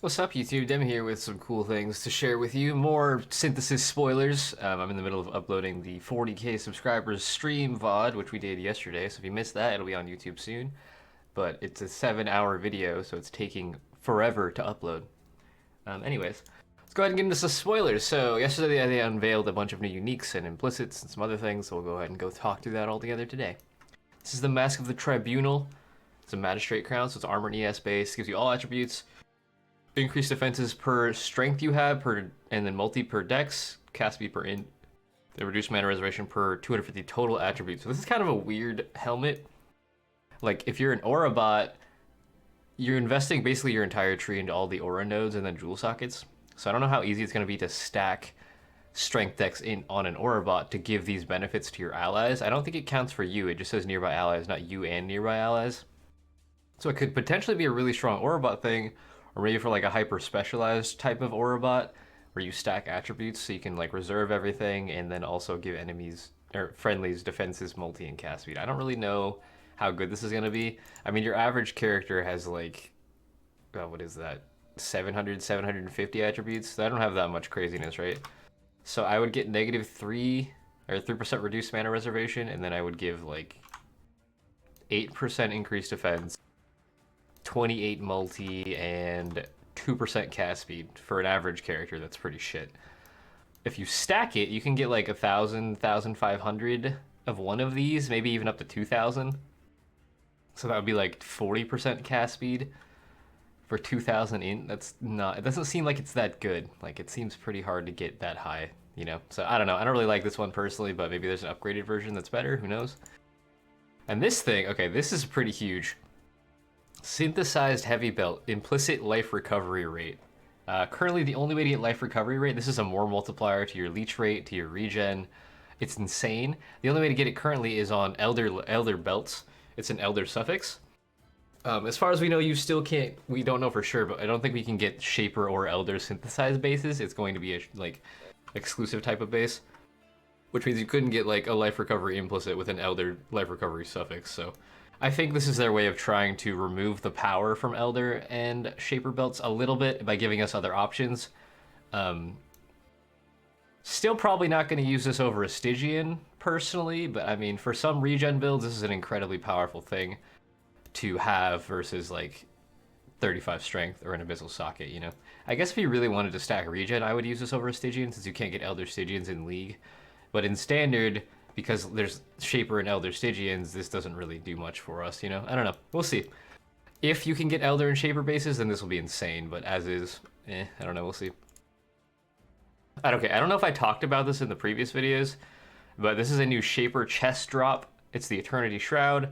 What's up, YouTube? Demi here with some cool things to share with you. More synthesis spoilers. I'm in the middle of uploading the 40K subscribers stream VOD, which we did yesterday. So if you missed that, it'll be on YouTube soon. But it's a 7-hour video, so it's taking forever to upload. Anyways, let's go ahead and get into some spoilers. So yesterday they unveiled a bunch of new uniques and implicits and some other things, so we'll go ahead and go talk through that all together today. This is the Mask of the Tribunal. It's a magistrate crown, so it's armor and ES base. Gives you all attributes. Increased defenses per strength you have, and then multi per dex, cast speed per int, the reduced mana reservation per 250 total attributes. So this is kind of a weird helmet. Like, if you're an aura bot, you're investing basically your entire tree into all the aura nodes and then jewel sockets. So I don't know how easy it's going to be to stack strength dex in on an aura bot to give these benefits to your allies. I don't think it counts for you. It just says nearby allies, not you and nearby allies. So it could potentially be a really strong aura bot thing, or maybe for like a hyper specialized type of aura bot where you stack attributes so you can like reserve everything and then also give enemies or friendlies defenses, multi, and cast speed. I don't really know how good this is going to be. I mean, your average character has like, what is that? 700, 750 attributes. So I don't have that much craziness, right? So I would get -3 or 3% reduced mana reservation, and then I would give like 8% increased defense, 28 multi, and 2% cast speed for an average character. That's pretty shit. If you stack it, you can get like 1,000, 1,500 of one of these, maybe even up to 2,000. So that would be like 40% cast speed for 2,000 int. That's not, it doesn't seem like it's that good. Like, it seems pretty hard to get that high, you know? So I don't know. I don't really like this one personally, but maybe there's an upgraded version that's better. Who knows? And this thing, okay, this is pretty huge. Synthesized heavy belt, implicit life recovery rate. Currently, the only way to get life recovery rate, this is a more multiplier to your leech rate, to your regen. It's insane. The only way to get it currently is on elder belts. It's an elder suffix. As far as we know, you still can't. We don't know for sure, but I don't think we can get shaper or elder synthesized bases. It's going to be a like exclusive type of base, which means you couldn't get like a life recovery implicit with an elder life recovery suffix. So I think this is their way of trying to remove the power from Elder and Shaper belts a little bit by giving us other options. Still probably not going to use this over a Stygian, personally, but I mean, for some regen builds, this is an incredibly powerful thing to have versus like 35 strength or an abyssal socket, you know? I guess if you really wanted to stack regen, I would use this over a Stygian, since you can't get Elder Stygians in League. But in Standard, because there's Shaper and Elder Stygians, this doesn't really do much for us, you know? I don't know. We'll see. If you can get Elder and Shaper bases, then this will be insane, but as is, I don't know. We'll see. Okay, I don't know if I talked about this in the previous videos, but this is a new Shaper chest drop. It's the Eternity Shroud.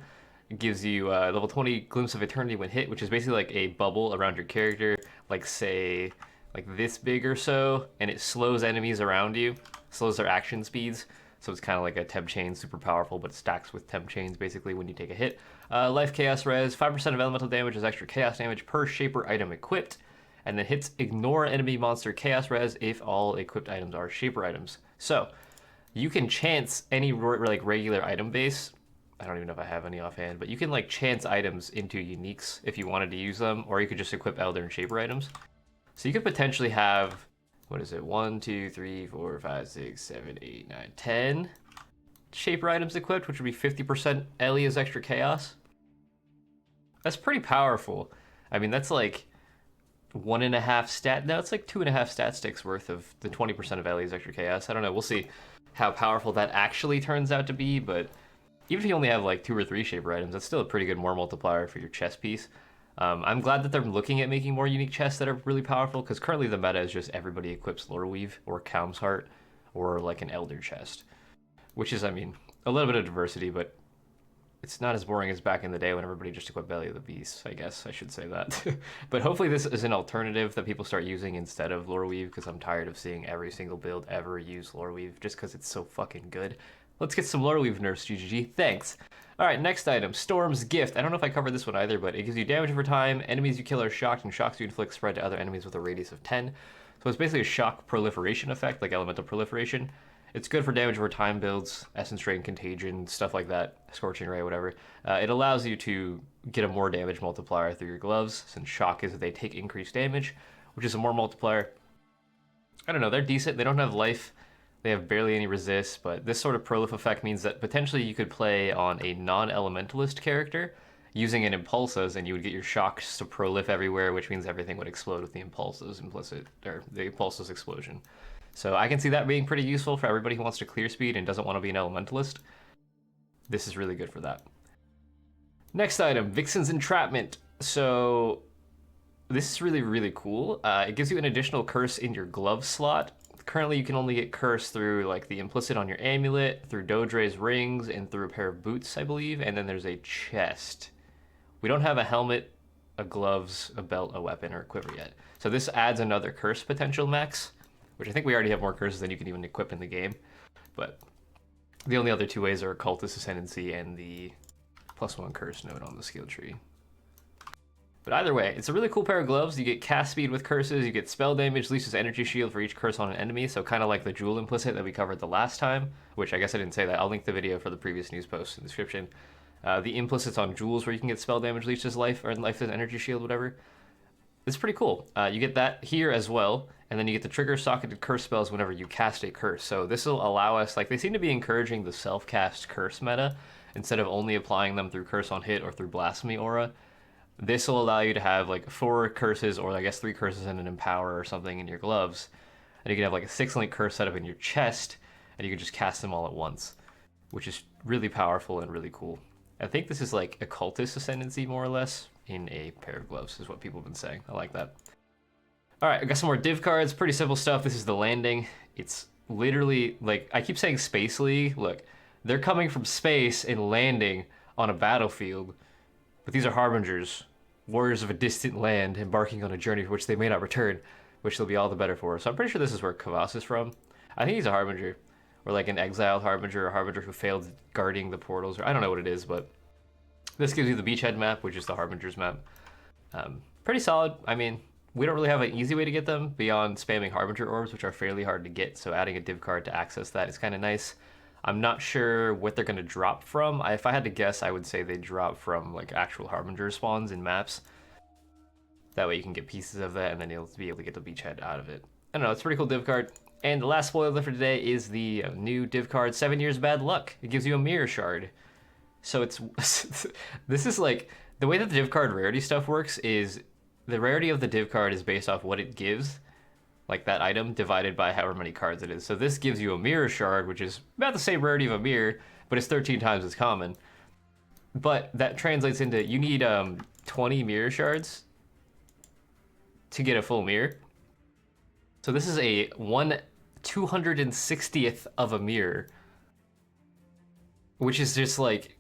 It gives you level 20 Glimpse of Eternity when hit, which is basically like a bubble around your character, like say, like this big or so, and it slows enemies around you, slows their action speeds. So it's kind of like a temp chain, super powerful, but stacks with temp chains basically when you take a hit. Life Chaos Res, 5% of elemental damage is extra chaos damage per Shaper item equipped, and then hits ignore enemy monster chaos res if all equipped items are Shaper items. So you can chance any like regular item base. I don't even know if I have any offhand, but you can like chance items into uniques if you wanted to use them, or you could just equip Elder and Shaper items. So you could potentially have, what is it, 1, 2, 3, 4, 5, 6, 7, 8, 9, 10 Shaper items equipped, which would be 50% Ellie as extra chaos. That's pretty powerful. I mean, that's like 1.5 stat, no, it's like 2.5 stat sticks worth of the 20% of Ellie as extra chaos. I don't know, we'll see how powerful that actually turns out to be, but even if you only have like 2 or 3 Shaper items, that's still a pretty good more multiplier for your chest piece. I'm glad that they're looking at making more unique chests that are really powerful, because currently the meta is just everybody equips Lore Weave or Calm's Heart or like an Elder chest, which is, I mean, a little bit of diversity, but it's not as boring as back in the day when everybody just equipped Belly of the Beast, I guess I should say that. But hopefully this is an alternative that people start using instead of Lore Weave, because I'm tired of seeing every single build ever use Lore Weave just because it's so fucking good. Let's get some Lore Weave nerfs, GGG. Thanks. All right, next item, Storm's Gift. I don't know if I covered this one either, but it gives you damage over time. Enemies you kill are shocked, and shocks you inflict spread to other enemies with a radius of 10. So it's basically a shock proliferation effect, like elemental proliferation. It's good for damage over time builds, Essence Drain, Contagion, stuff like that, Scorching Ray, whatever. It allows you to get a more damage multiplier through your gloves, since shock is that they take increased damage, which is a more multiplier. I don't know, they're decent. They don't have life. They have barely any resist, but this sort of prolif effect means that potentially you could play on a non-elementalist character using an impulses, and you would get your shocks to prolif everywhere, which means everything would explode with the impulses implicit, or the impulses explosion. So I can see that being pretty useful for everybody who wants to clear speed and doesn't want to be an elementalist. This is really good for that. Next item, Vixen's Entrapment. So this is really, really cool. It gives you an additional curse in your glove slot. Currently, you can only get curse through like the implicit on your amulet, through Dodre's rings, and through a pair of boots, I believe. And then there's a chest. We don't have a helmet, a gloves, a belt, a weapon, or a quiver yet. So this adds another curse potential max, which I think we already have more curses than you can even equip in the game. But the only other two ways are Occultist Ascendancy and the +1 curse node on the skill tree. But either way, it's a really cool pair of gloves. You get cast speed with curses, you get spell damage, leashes energy shield for each curse on an enemy, so kind of like the Jewel implicit that we covered the last time, which I guess I didn't say that. I'll link the video for the previous news post in the description. The implicits on Jewels where you can get spell damage, leashes life, or life as energy shield, whatever. It's pretty cool. You get that here as well, and then you get the trigger socketed curse spells whenever you cast a curse. So this will allow us, like, they seem to be encouraging the self-cast curse meta instead of only applying them through curse on hit or through blasphemy aura. This will allow you to have like 4 curses, or I guess 3 curses and an empower or something in your gloves. And you can have like a 6-link curse set up in your chest, and you can just cast them all at once, which is really powerful and really cool. I think this is like Occultist Ascendancy, more or less, in a pair of gloves, is what people have been saying. I like that. All right, I got some more div cards. Pretty simple stuff. This is the landing. It's literally like, I keep saying Space League. Look, they're coming from space and landing on a battlefield. But these are harbingers, warriors of a distant land, embarking on a journey for which they may not return, which they'll be all the better for. So I'm pretty sure this is where Kvass is from. I think he's a harbinger, or like an exiled harbinger, or a harbinger who failed guarding the portals, or I don't know what it is, but this gives you the beachhead map, which is the harbingers map. Pretty solid. I mean, we don't really have an easy way to get them beyond spamming harbinger orbs, which are fairly hard to get, so adding a div card to access that is kind of nice. I'm not sure what they're going to drop from. If I had to guess, I would say they drop from like actual harbinger spawns in maps. That way you can get pieces of that, and then you'll be able to get the beachhead out of it. I don't know, it's a pretty cool div card. And the last spoiler for today is the new div card, 7 Years Bad Luck. It gives you a mirror shard. So it's this is like, the way that the div card rarity stuff works is the rarity of the div card is based off what it gives, like that item, divided by however many cards it is. So this gives you a mirror shard, which is about the same rarity of a mirror, but it's 13 times as common. But that translates into, you need 20 mirror shards to get a full mirror. So this is a 1/260th of a mirror, which is just like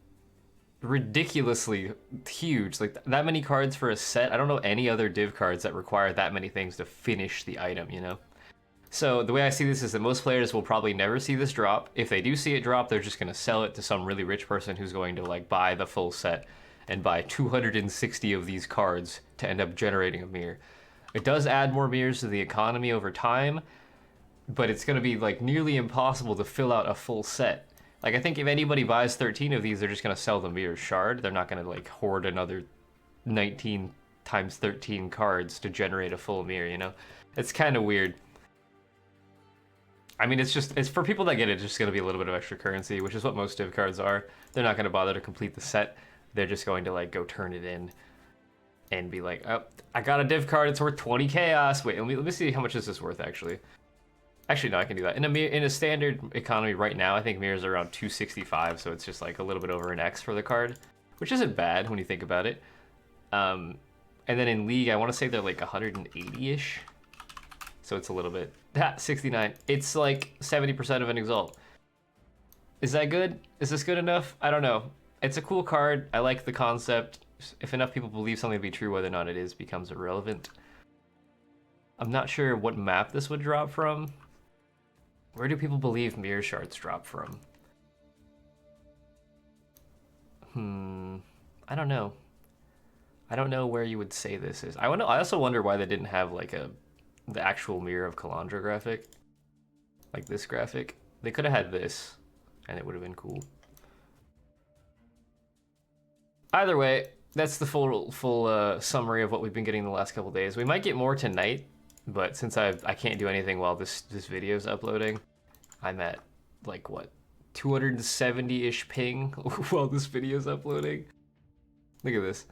ridiculously huge. Like that many cards for a set. I don't know any other div cards that require that many things to finish the item, you know? So the way I see this is that most players will probably never see this drop. If they do see it drop, they're just going to sell it to some really rich person who's going to like buy the full set and buy 260 of these cards to end up generating a mirror. It does add more mirrors to the economy over time, but it's going to be like nearly impossible to fill out a full set. Like, I think if anybody buys 13 of these, they're just going to sell the mirror shard. They're not going to like hoard another 19 times 13 cards to generate a full mirror, you know? It's kind of weird. I mean, it's for people that get it, it's just going to be a little bit of extra currency, which is what most div cards are. They're not going to bother to complete the set. They're just going to like go turn it in and be like, oh, I got a div card, it's worth 20 chaos. Wait, let me see how much this is worth actually. Actually, no, I can do that. In a standard economy right now, I think mirrors are around 265, so it's just like a little bit over an X for the card, which isn't bad when you think about it. And then in League, I want to say they're like 180-ish. So it's a little bit, 69. It's like 70% of an Exalt. Is that good? Is this good enough? I don't know. It's a cool card. I like the concept. If enough people believe something to be true, whether or not it is becomes irrelevant. I'm not sure what map this would drop from. Where do people believe mirror shards drop from? I don't know. I don't know where you would say this is. I also wonder why they didn't have like the actual Mirror of Kalandra graphic. Like this graphic. They could have had this, and it would have been cool. Either way, that's the full summary of what we've been getting the last couple days. We might get more tonight. But since I can't do anything while this video is uploading, I'm at like what 270-ish ping while this video is uploading. Look at this.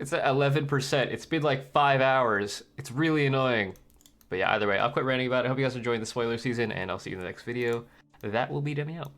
It's at 11%. It's been like 5 hours. It's really annoying. But yeah, either way, I'll quit ranting about it. I hope you guys are enjoying the spoiler season, and I'll see you in the next video. That will be Demi out.